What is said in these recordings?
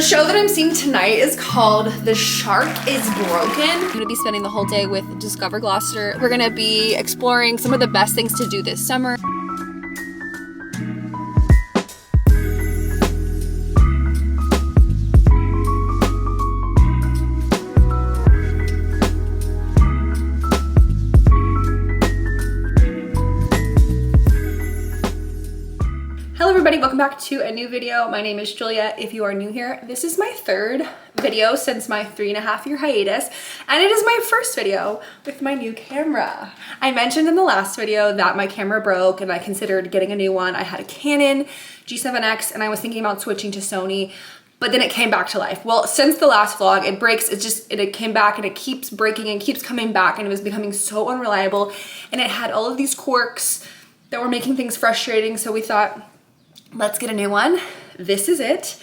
show that I'm seeing tonight is called The Shark is Broken. I'm gonna be spending the whole day with Discover Gloucester. We're gonna be exploring some of the best things to do this summer. Hello everybody, welcome back to a new video. My name is Julia. If you are new here, this is my third video since my 3.5-year hiatus, and it is my first video with my new camera. I mentioned in the last video that my camera broke and I considered getting a new one. I had a Canon G7X and I was thinking about switching to Sony, but then it came back to life. Well, since the last vlog, it breaks, it came back and it keeps breaking and keeps coming back, and it was becoming so unreliable, and it had all of these quirks that were making things frustrating, so we thought, let's get a new one. This is it.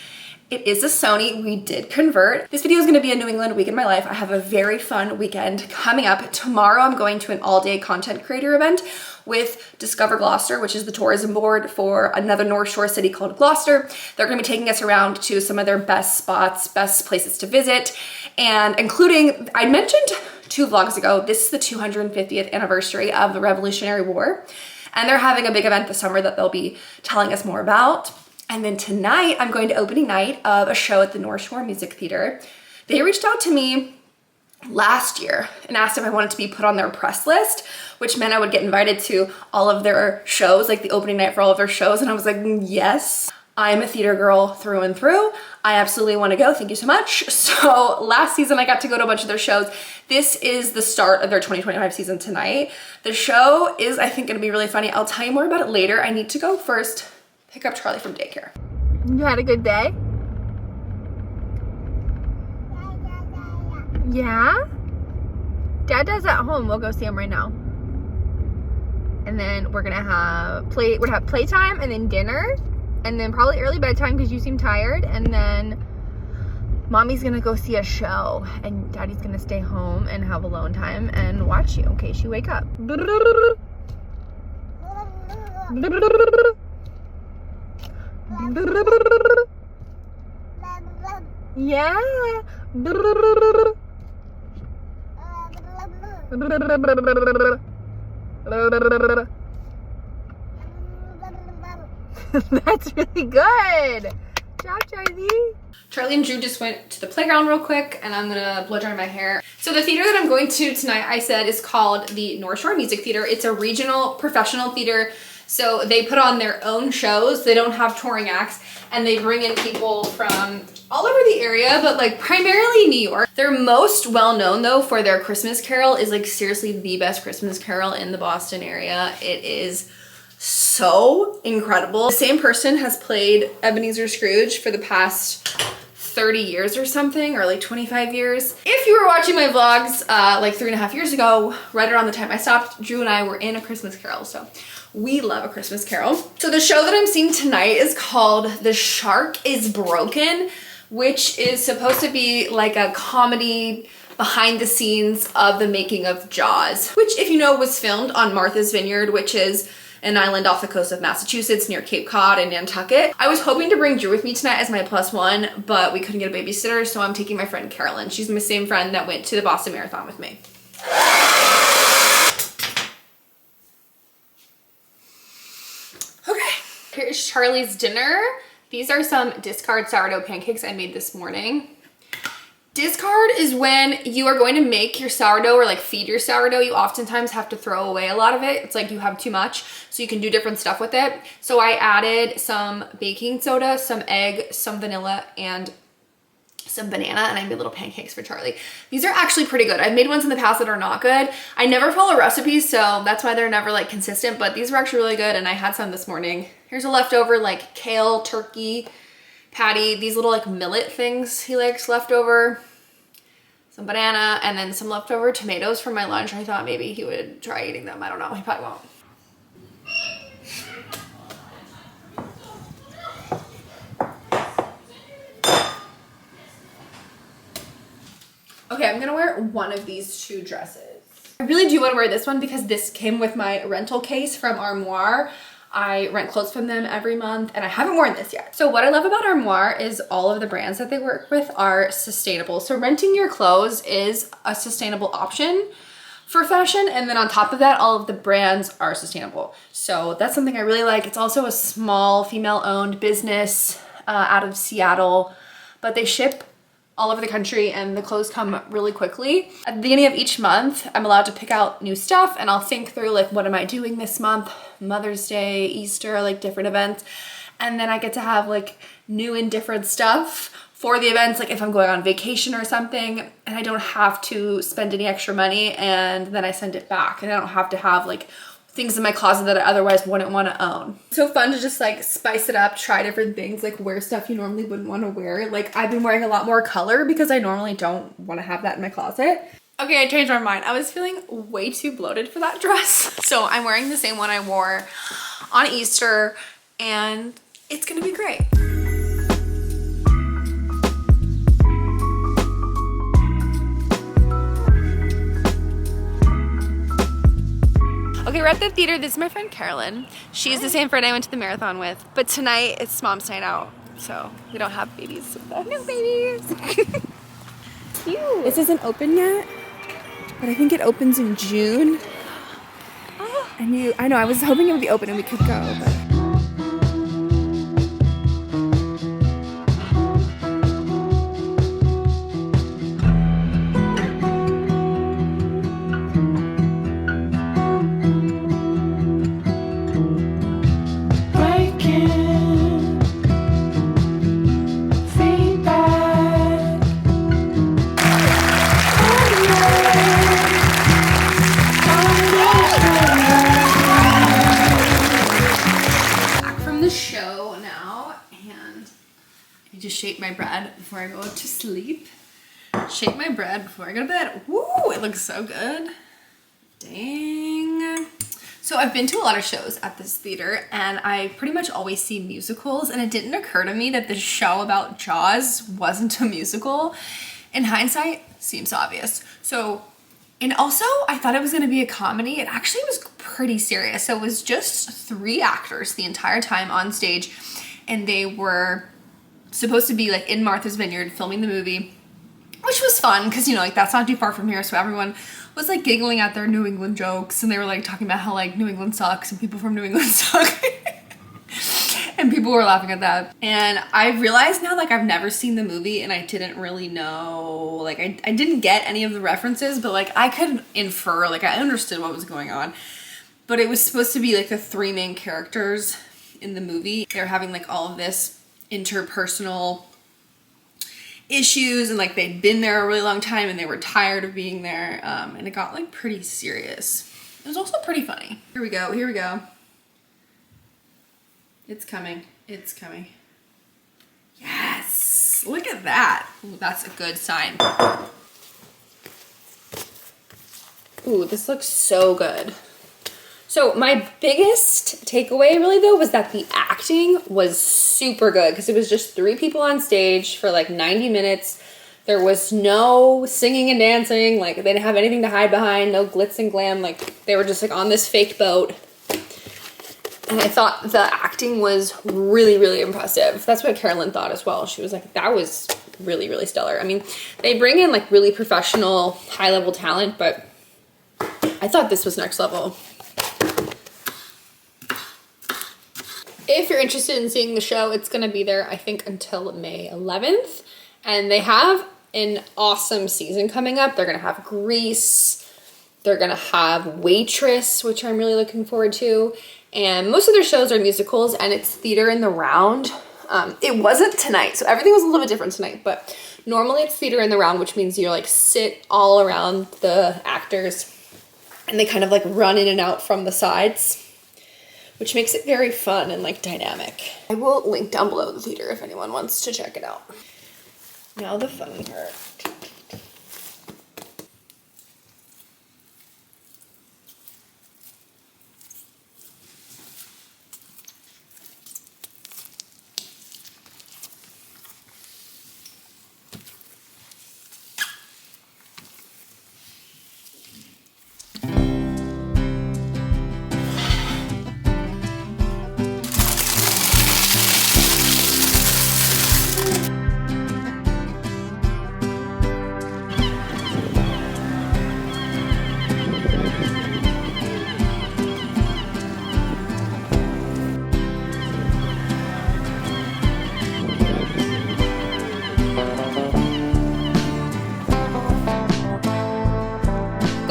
It is a Sony. We did convert. This video is going to be a New England week in my life. I have a very fun weekend coming up. Tomorrow I'm going to an all-day content creator event with Discover Gloucester, which is the tourism board for another North Shore city called Gloucester. They're going to be taking us around to some of their best spots, best places to visit, and including, I mentioned 2 vlogs ago, this is the 250th anniversary of the Revolutionary War. And they're having a big event this summer that they'll be telling us more about. And then tonight, I'm going to opening night of a show at the North Shore Music Theater. They reached out to me last year and asked if I wanted to be put on their press list, which meant I would get invited to all of their shows, like the opening night for all of their shows. And I was like, yes, I'm a theater girl through and through. I absolutely want to go. Thank you so much. So last season, I got to go to a bunch of their shows. This is the start of their 2025 season tonight. The show is, I think, going to be really funny. I'll tell you more about it later. I need to go first pick up Charlie from daycare. You had a good day? Yeah? Dad does at home. We'll go see him right now. And then we're gonna have playtime and then dinner. And then probably early bedtime because you seem tired. And then Mommy's gonna go see a show and Daddy's gonna stay home and have alone time and watch you in case you wake up. Yeah. That's really good. Good job, Charlie. Charlie and Drew just went to the playground real quick, and I'm gonna blow dry my hair. So the theater that I'm going to tonight, I said, is called the North Shore Music Theater. It's a regional professional theater, so they put on their own shows. They don't have touring acts, and they bring in people from all over the area, but like primarily New York. They're most well known though for their Christmas Carol. Is like seriously the best Christmas Carol in the Boston area. It is so incredible. The same person has played Ebenezer Scrooge for the past 30 years or something, or like 25 years. If you were watching my vlogs like 3.5 years ago, right around the time I stopped, Drew and I were in A Christmas Carol, so we love A Christmas Carol. So the show that I'm seeing tonight is called The Shark is Broken, which is supposed to be like a comedy behind the scenes of the making of Jaws, which, if you know, was filmed on Martha's Vineyard, which is an island off the coast of Massachusetts near Cape Cod and Nantucket. I was hoping to bring Drew with me tonight as my +1, but we couldn't get a babysitter, so I'm taking my friend Carolyn. She's my same friend that went to the Boston Marathon with me. Okay, here's Charlie's dinner. These are some discard sourdough pancakes I made this morning. Discard is when you are going to make your sourdough or like feed your sourdough. You oftentimes have to throw away a lot of it. It's like you have too much, so you can do different stuff with it. So I added some baking soda, some egg, some vanilla, and some banana, and I made little pancakes for Charlie. These are actually pretty good. I've made ones in the past that are not good. I never follow recipes, so that's why they're never like consistent, but these were actually really good, and I had some this morning. Here's a leftover like kale turkey patty, these little like millet things he likes left over, some banana, and then some leftover tomatoes from my lunch. I thought maybe he would try eating them. I don't know, he probably won't. Okay, I'm gonna wear one of these 2 dresses. I really do want to wear this one because this came with my rental case from Armoire. I rent clothes from them every month and I haven't worn this yet. So what I love about Armoire is all of the brands that they work with are sustainable. So renting your clothes is a sustainable option for fashion, and then on top of that, all of the brands are sustainable. So that's something I really like. It's also a small female-owned business out of Seattle, but they ship all over the country and the clothes come really quickly. At the beginning of each month, I'm allowed to pick out new stuff and I'll think through like, what am I doing this month? Mother's Day, Easter, like different events. And then I get to have like new and different stuff for the events, like if I'm going on vacation or something and I don't have to spend any extra money and then I send it back and I don't have to have like things in my closet that I otherwise wouldn't want to own. So fun to just like spice it up, try different things, like wear stuff you normally wouldn't want to wear. Like I've been wearing a lot more color because I normally don't want to have that in my closet. Okay, I changed my mind. I was feeling way too bloated for that dress. So I'm wearing the same one I wore on Easter and it's gonna be great. Okay, we're at the theater. This is my friend Carolyn. She's the same friend I went to the marathon with. But tonight it's mom's night out, so we don't have babies with us. No babies. Cute. This isn't open yet, but I think it opens in June. Oh. I know, I was hoping it would be open and we could go, but. Just shake my bread before I go to sleep. Shake my bread before I go to bed. Woo, it looks so good. Dang. So I've been to a lot of shows at this theater and I pretty much always see musicals, and it didn't occur to me that the show about Jaws wasn't a musical. In hindsight, seems obvious. So, and also I thought it was gonna be a comedy. It actually was pretty serious. So it was just 3 actors the entire time on stage, and they were supposed to be like in Martha's Vineyard filming the movie, which was fun because, you know, like that's not too far from here, so everyone was like giggling at their New England jokes and they were like talking about how like New England sucks and people from New England suck. And people were laughing at that. And I realized now, like, I've never seen the movie and I didn't really know, like I didn't get any of the references, but like I could infer, like I understood what was going on. But it was supposed to be like the 3 main characters in the movie. They were having like all of this interpersonal issues and like they'd been there a really long time and they were tired of being there, and it got like pretty serious. It was also pretty funny. Here we go, here we go. It's coming, it's coming. Yes, look at that. Ooh, that's a good sign. Ooh, this looks so good. So my biggest takeaway really though was that the acting was super good because it was just 3 people on stage for like 90 minutes. There was no singing and dancing, like they didn't have anything to hide behind, no glitz and glam, like they were just like on this fake boat. And I thought the acting was really, really impressive. That's what Carolyn thought as well. She was like, that was really, really stellar. I mean, they bring in like really professional, high level talent, but I thought this was next level. If you're interested in seeing the show, it's gonna be there, I think, until May 11th. And they have an awesome season coming up. They're gonna have Grease, they're gonna have Waitress, which I'm really looking forward to. And most of their shows are musicals and it's theater in the round. It wasn't tonight, so everything was a little bit different tonight, but normally it's theater in the round, which means you're like sit all around the actors and they kind of like run in and out from the sides, which makes it very fun and like dynamic. I will link down below the theater if anyone wants to check it out. Now the fun part.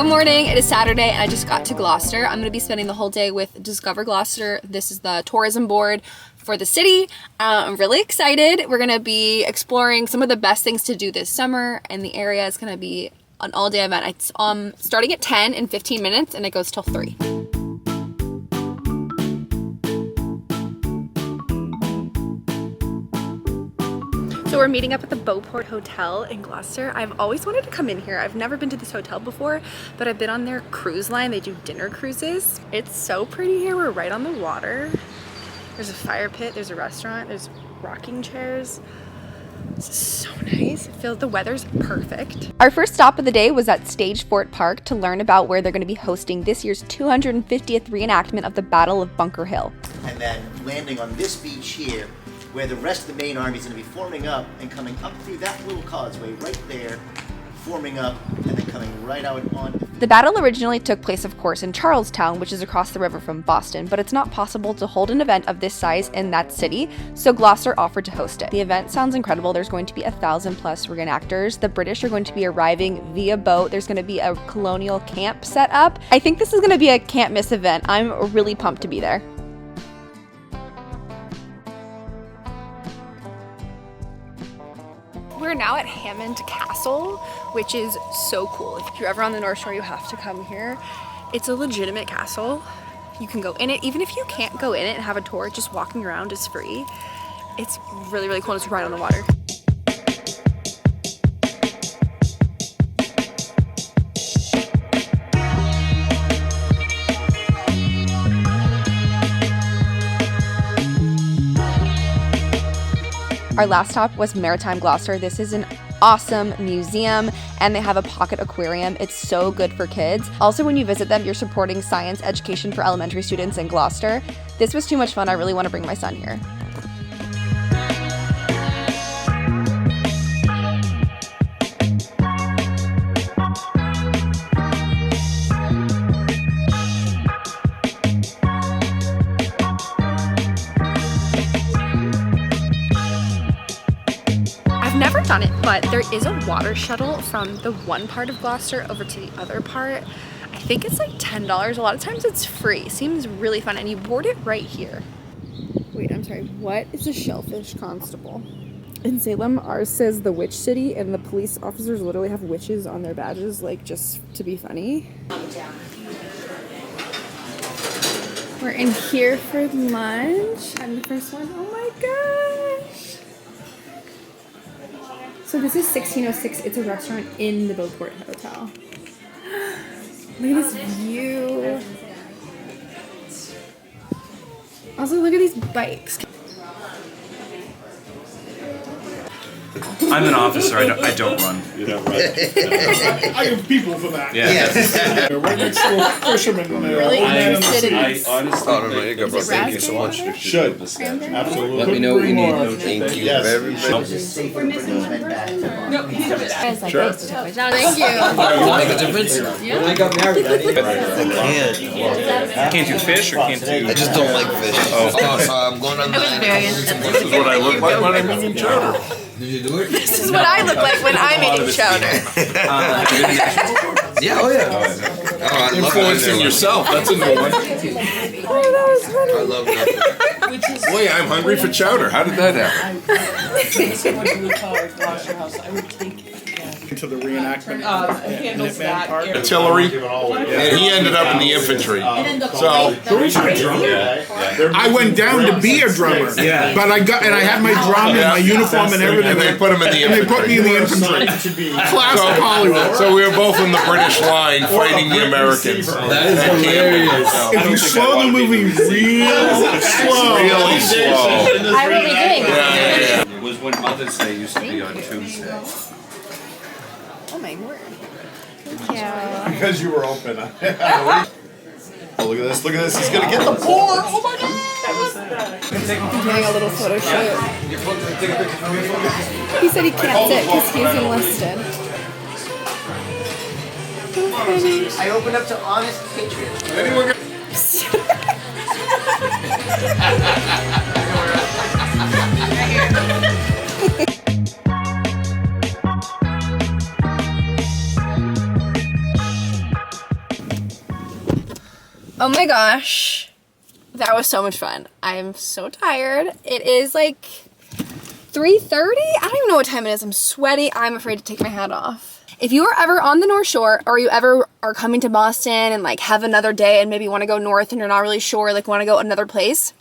Good morning, it is Saturday and I just got to Gloucester. I'm going to be spending the whole day with Discover Gloucester. This is the tourism board for the city. I'm really excited. We're going to be exploring some of the best things to do this summer, and the area is going to be an all-day event. It's starting at 10 in 15 minutes and it goes till 3. So we're meeting up at the Beauport Hotel in Gloucester. I've always wanted to come in here. I've never been to this hotel before, but I've been on their cruise line. They do dinner cruises. It's so pretty here. We're right on the water. There's a fire pit, there's a restaurant, there's rocking chairs. This is so nice. I feel the weather's perfect. Our first stop of the day was at Stage Fort Park to learn about where they're going to be hosting this year's 250th reenactment of the Battle of Bunker Hill. And then landing on this beach here, where the rest of the main army is going to be forming up and coming up through that little causeway right there, forming up and then coming right out on. The battle originally took place, of course, in Charlestown, which is across the river from Boston, but it's not possible to hold an event of this size in that city, so Gloucester offered to host it. The event sounds incredible. There's going to be 1,000+ reenactors. The British are going to be arriving via boat. There's going to be a colonial camp set up. I think this is going to be a can't miss event. I'm really pumped to be there. We're now at Hammond Castle, which is so cool. If you're ever on the North Shore, you have to come here. It's a legitimate castle. You can go in it. Even if you can't go in it and have a tour, just walking around is free. It's really, really cool. It's right on the water. Our last stop was Maritime Gloucester. This is an awesome museum and they have a pocket aquarium. It's so good for kids. Also, when you visit them, you're supporting science education for elementary students in Gloucester. This was too much fun. I really want to bring my son here. Never done it, but there is a water shuttle from the one part of Gloucester over to the other part. I think it's like $10. A lot of times it's free. Seems really fun, and you board it right here. Wait, I'm sorry. What is a shellfish constable? In Salem, ours says the witch city, and the police officers literally have witches on their badges, like just to be funny. We're in here for lunch. I'm the first one. Oh my gosh. So this is 1606. It's a restaurant in the Beauport Hotel. Look at this view. Also, look at these bikes. I'm an officer. I don't run. You don't run. I have people for that. Yeah. Yes. Right next to a fisherman. Really interested in I this. honestly think Thank you so much. Should. Absolutely. Let me know what you need. Thank you Yes. very much. Safer to bring those men back to Sure. No, thank you. Make a difference? Yeah. I got married. can't do fish or can't do. I just don't like fish. Oh, so I'm going on the. This is what I look like when I'm eating chowder. Did you do it? This is what I look like when I'm eating chowder. Yeah, oh yeah. Oh, I love Influencing yourself. That's a new one. Oh, that was funny. I love that. Boy, I'm hungry for chowder. How did that happen? To the reenactment part. Artillery, and he ended up in the infantry. So I went down to be a drummer, but I had my drum and my uniform and everything. And they put him in the infantry. And they put me in the infantry. Classic Hollywood. So we were both in the British line fighting the Americans. That is hilarious. If you slow the movie real slow, Really slow. I will be doing that. It was when Mother's Day used to be on Tuesday. Oh my word. Thank you. because you were open. Oh, look at this, look at this. He's going to get the board. Oh my God. I'm doing a little photo shoot. He said he can't sit because he's enlisted. I opened up to Honest Patriots. Anyone Oh my gosh. That was so much fun. I'm so tired. It is like 3:30? I don't even know what time it is. I'm sweaty. I'm afraid to take my hat off. If you are ever on the North Shore, or you ever are coming to Boston and like have another day and maybe want to go north and you're not really sure, like want to go another place,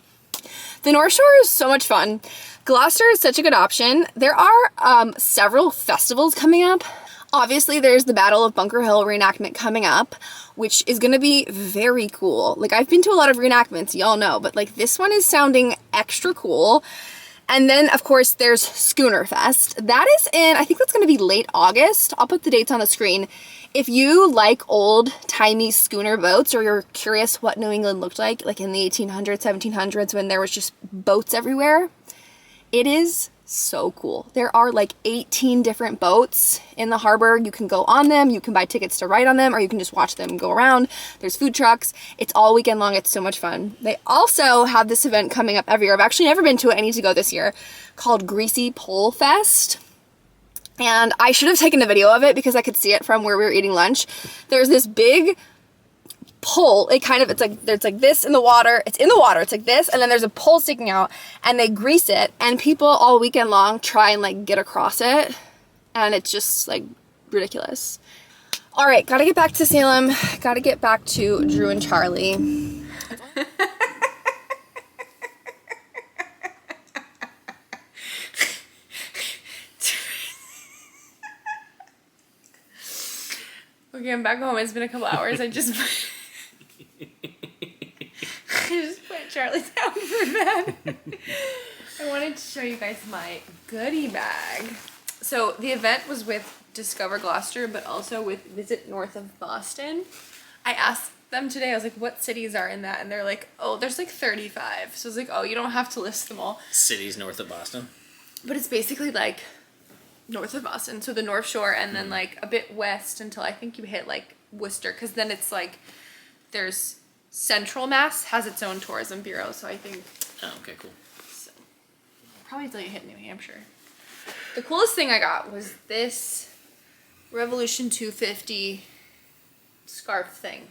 the North Shore is so much fun. Gloucester is such a good option. There are several festivals coming up. Obviously, there's the Battle of Bunker Hill reenactment coming up, which is going to be very cool. Like, I've been to a lot of reenactments, y'all know, but like this one is sounding extra cool. And then, of course, there's Schooner Fest. That is in, I think that's going to be late August. I'll put the dates on the screen. If you like old-timey schooner boats, or you're curious what New England looked like in the 1800s, 1700s, when there was just boats everywhere, it is so cool. There are like 18 different boats in the harbor. You can go on them, you can buy tickets to ride on them, or you can just watch them go around. There's food trucks. It's all weekend long. It's so much fun. They also have this event coming up every year. I've actually never been to it. I need to go this year, called Greasy Pole Fest. And I should have taken a video of it because I could see it from where we were eating lunch. There's this big pole. It's like this in the water. It's in the water. It's like this, and then there's a pole sticking out, and they grease it, and people all weekend long try and like get across it, and it's just like ridiculous. All right, gotta get back to Salem. Gotta get back to Drew and Charlie. Okay, I'm back home. It's been a couple hours. I just put Charlie down for bed. I wanted to show you guys my goodie bag. So the event was with Discover Gloucester, but also with Visit North of Boston. I asked them today, I was like, what cities are in that? And they're like, oh, there's like 35. So I was like, oh, you don't have to list them all. Cities north of Boston? But it's basically like north of Boston, so the North Shore, and then like a bit west until I think you hit like Worcester, because then it's like there's Central Mass has its own tourism bureau, so I think okay, cool. So probably until you hit New Hampshire. The coolest thing I got was this Revolution 250 scarf thing.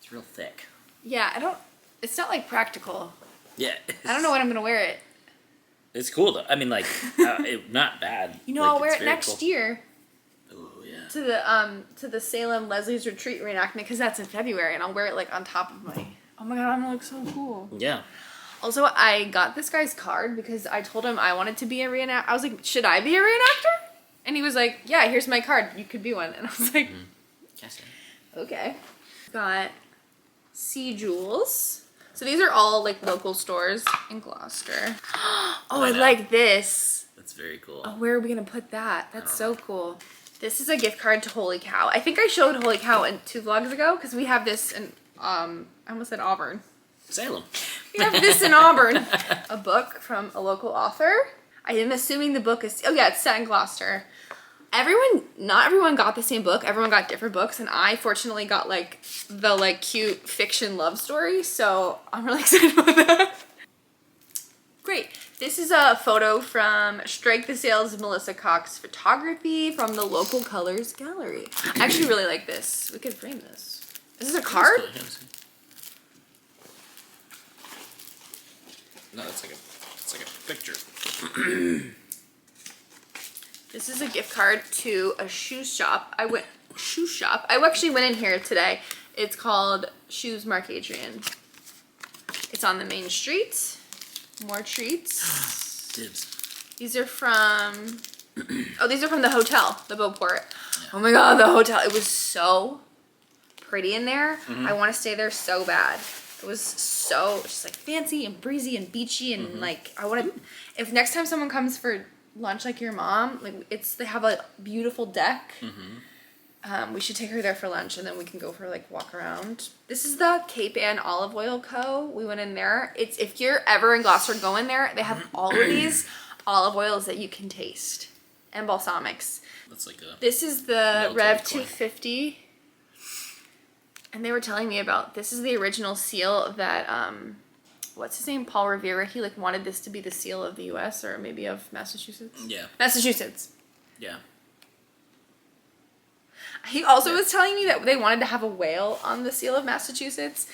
It's real thick. Yeah, it's not like practical. Yeah. I don't know when I'm gonna wear it. It's cool though. I mean, like, not bad. You know, like, I'll wear it next year. Oh yeah. To the Salem Leslie's Retreat reenactment, because that's in February, and I'll wear it like on top of my. Oh my god, I'm gonna look so cool. Yeah. Also, I got this guy's card because I told him I wanted to be a reenactor. I was like, should I be a reenactor? And he was like, yeah, here's my card. You could be one. And I was like, okay. Got Sea Jewels. So these are all like local stores in Gloucester. Oh, I like this. That's very cool. Oh, where are we gonna put that? That's so cool. This is a gift card to Holy Cow. I think I showed Holy Cow in 2 vlogs ago, because we have this in, I almost said Auburn. Salem. We have this in Auburn. A book from a local author. I am assuming the book is, oh yeah, it's set in Gloucester. Not everyone got the same book. Everyone got different books, and I fortunately got like the like cute fiction love story, so I'm really excited about that. Great. This is a photo from Strike the Sails Melissa Cox Photography from the Local Colors Gallery. I actually really like this. We could frame this. Is this a card? No, it's like a picture. This is a gift card to a shoe shop. I actually went in here today. It's called Shoes Mark Adrian. It's on the main street. More treats. Dibs. These are from, these are from the hotel, the Beauport. Yeah. Oh my god, the hotel. It was so pretty in there. I want to stay there so bad. It was so just like fancy and breezy and beachy, and like I want to, if next time someone comes for lunch like your mom, like they have a beautiful deck. We should take her there for lunch, and then we can go for like walk around. This is the Cape Ann Olive Oil Co. We went in there. It's, if you're ever in Gloucester, go in there. They have all of these olive oils that you can taste, and balsamics. That's like a. This is the Rev 250. And they were telling me about, this is the original seal that, what's his name? Paul Revere. He like wanted this to be the seal of the US, or maybe of Massachusetts. Yeah. Massachusetts. Yeah. He also was telling me that they wanted to have a whale on the seal of Massachusetts.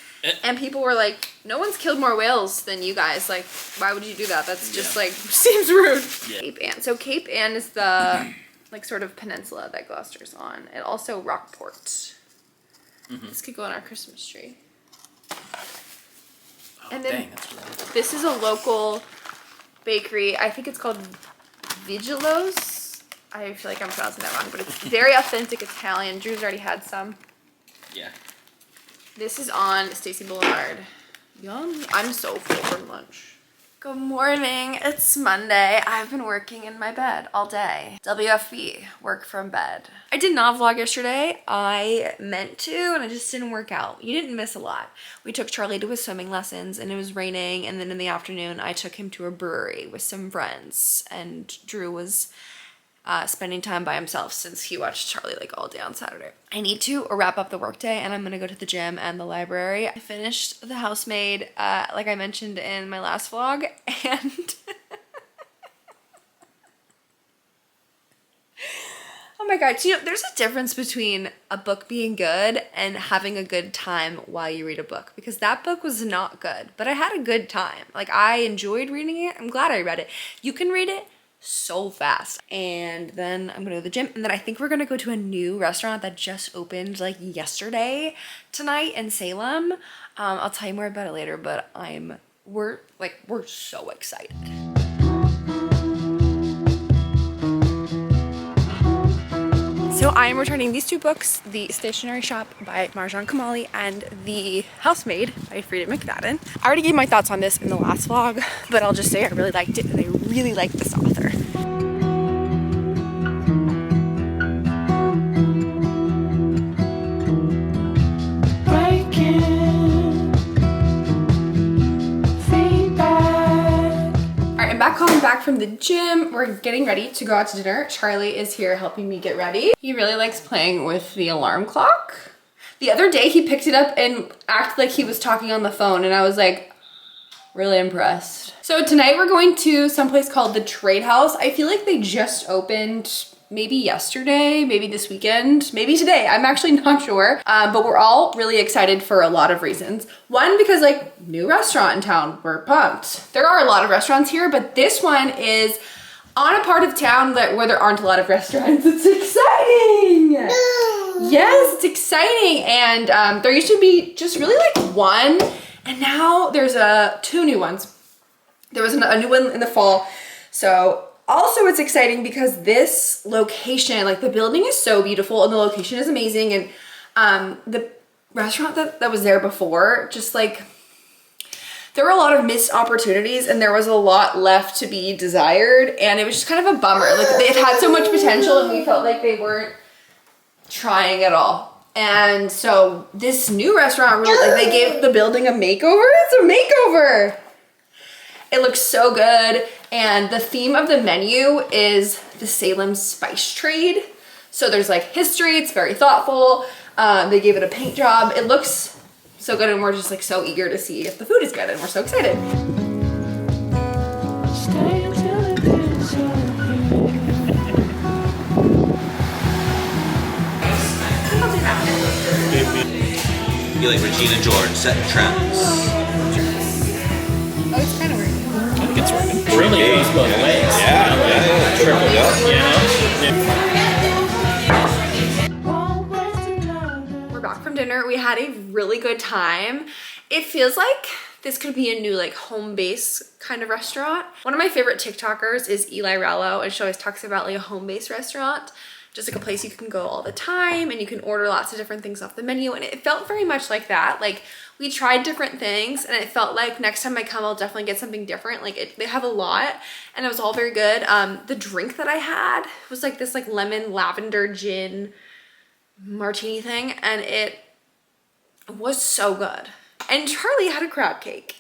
And people were like, no one's killed more whales than you guys. Like, why would you do that? That's just like, seems rude. Yeah. Cape Ann. So Cape Ann is the like sort of peninsula that Gloucester's on. And also Rockport. This could go on our Christmas tree. And then this is a local bakery. I think it's called Vigilo's. I feel like I'm pronouncing that wrong, but it's very authentic Italian. Drew's already had some. Yeah. This is on Stacy Boulevard. Yum. I'm so full from lunch. Good morning. It's Monday. I've been working in my bed all day. WFB, work from bed. I did not vlog yesterday. I meant to, and it just didn't work out. You didn't miss a lot. We took Charlie to his swimming lessons, and it was raining, and then in the afternoon, I took him to a brewery with some friends, and Drew was spending time by himself since he watched Charlie like all day on Saturday. I need to wrap up the workday and I'm gonna go to the gym and the library. I finished The Housemaid, like I mentioned in my last vlog, and oh my god, you know, there's a difference between a book being good and having a good time while you read a book, because that book was not good, but I had a good time. Like, I enjoyed reading it. I'm glad I read it. You can read it so fast. And then I'm gonna go to the gym, and then I think we're gonna go to a new restaurant that just opened like yesterday tonight in Salem. I'll tell you more about it later, but we're so excited. So I am returning these two books, The Stationery Shop by Marjan Kamali and The Housemaid by Frida McFadden. I already gave my thoughts on this in the last vlog, but I'll just say I really liked it and I really like this author. Back from the gym. We're getting ready to go out to dinner. Charlie is here helping me get ready. He really likes playing with the alarm clock. The other day he picked it up and acted like he was talking on the phone, and I was like really impressed. So tonight we're going to someplace called the Trade House. I feel like they just opened maybe yesterday, maybe this weekend, maybe today. I'm actually not sure, but we're all really excited for a lot of reasons. One, because like new restaurant in town, we're pumped. There are a lot of restaurants here, but this one is on a part of town where there aren't a lot of restaurants. It's exciting. Yes, it's exciting. And there used to be just really like one, and now there's two new ones. There was a new one in the fall. So also it's exciting because this location, like the building is so beautiful and the location is amazing, and the restaurant that was there before, just like, there were a lot of missed opportunities and there was a lot left to be desired, and it was just kind of a bummer. Like, they had so much potential and we felt like they weren't trying at all. And so this new restaurant really, like, they gave the building a makeover. It's a makeover. It looks so good, and the theme of the menu is the Salem spice trade. So there's like history, it's very thoughtful. They gave it a paint job. It looks so good, and we're just like so eager to see if the food is good, and we're so excited. You like Regina George, setting trends. Oh, it's kind of weird. I think it's working. Really goes both ways. Yeah. Triple up, We're back from dinner. We had a really good time. It feels like this could be a new like home base kind of restaurant. One of my favorite TikTokers is Eli Rallo, and she always talks about like a home base restaurant. Just like a place you can go all the time and you can order lots of different things off the menu, and it felt very much like that. Like, we tried different things and it felt like next time I come I'll definitely get something different. Like, they have a lot and it was all very good. The drink that I had was like this like lemon lavender gin martini thing, and it was so good. And Charlie had a crab cake.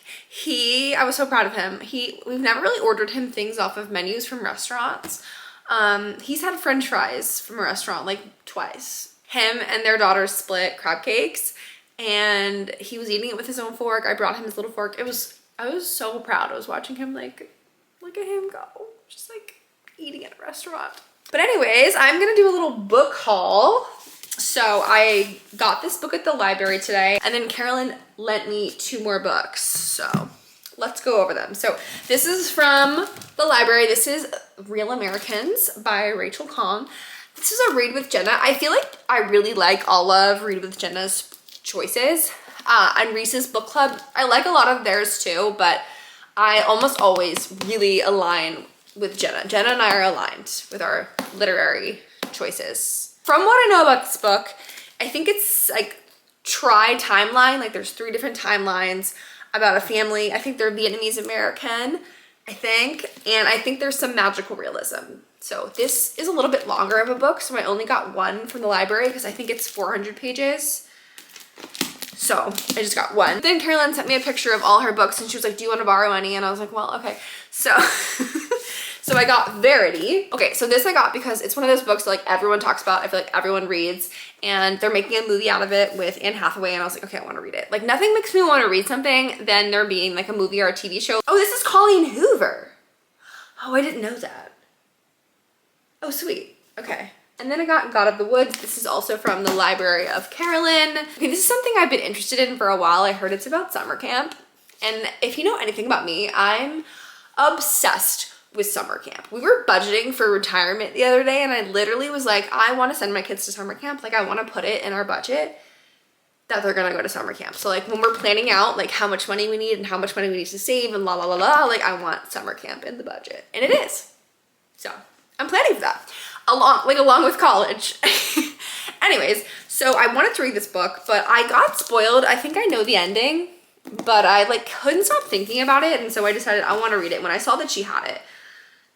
I was so proud of him. We've never really ordered him things off of menus from restaurants. He's had french fries from a restaurant like twice. Him and their daughter split crab cakes, and he was eating it with his own fork. I brought him his little fork. I was so proud. I was watching him like, look at him go, just like eating at a restaurant. But anyways, I'm gonna do a little book haul. So I got this book at the library today, and then Carolyn lent me 2 more books. So let's go over them. So this is from the library. This is Real Americans by Rachel Kong. This is a read with Jenna. I feel like I really like all of Read with Jenna's choices. And Reese's Book Club, I like a lot of theirs too, but I almost always really align with Jenna. Jenna and I are aligned with our literary choices. From what I know about this book, I think it's like timeline. Like there's 3 different timelines about a family. I think they're Vietnamese American, I think. And I think there's some magical realism. So this is a little bit longer of a book. So I only got 1 from the library because I think it's 400 pages. So I just got 1. Then Carolyn sent me a picture of all her books and she was like, do you want to borrow any? And I was like, well, okay. So, so I got Verity. Okay, so this I got because it's one of those books that like everyone talks about. I feel like everyone reads, and they're making a movie out of it with Anne Hathaway, and I was like, okay, I want to read it. Like nothing makes me want to read something than there being like a movie or a TV show. Oh, this is Colleen Hoover. Oh, I didn't know that. Oh, sweet. Okay. And then I got God of the Woods. This is also from the library of Carolyn. Okay, this is something I've been interested in for a while. I heard it's about summer camp. And if you know anything about me, I'm obsessed with summer camp. We were budgeting for retirement the other day, and I literally was like, I want to send my kids to summer camp. Like I want to put it in our budget that they're gonna go to summer camp. So like when we're planning out like how much money we need and how much money we need to save and la la la la, like I want summer camp in the budget. And it is. So I'm planning for that. Along with college. Anyways, so I wanted to read this book, but I got spoiled. I think I know the ending, but I like couldn't stop thinking about it, and so I decided I want to read it when I saw that she had it.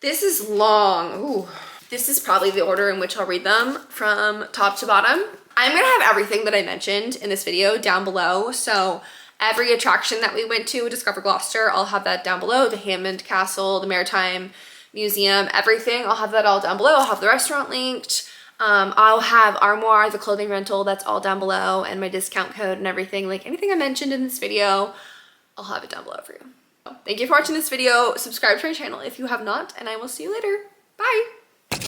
This is long. Ooh. This is probably the order in which I'll read them from top to bottom. I'm gonna have everything that I mentioned in this video down below. So every attraction that we went to, Discover Gloucester, I'll have that down below. The Hammond Castle, the Maritime Museum, everything. I'll have that all down below. I'll have the restaurant linked. I'll have Armoire, the clothing rental, that's all down below, and my discount code and everything. Like anything I mentioned in this video, I'll have it down below for you. Thank you for watching this video. Subscribe to my channel if you have not, and I will see you later. Bye.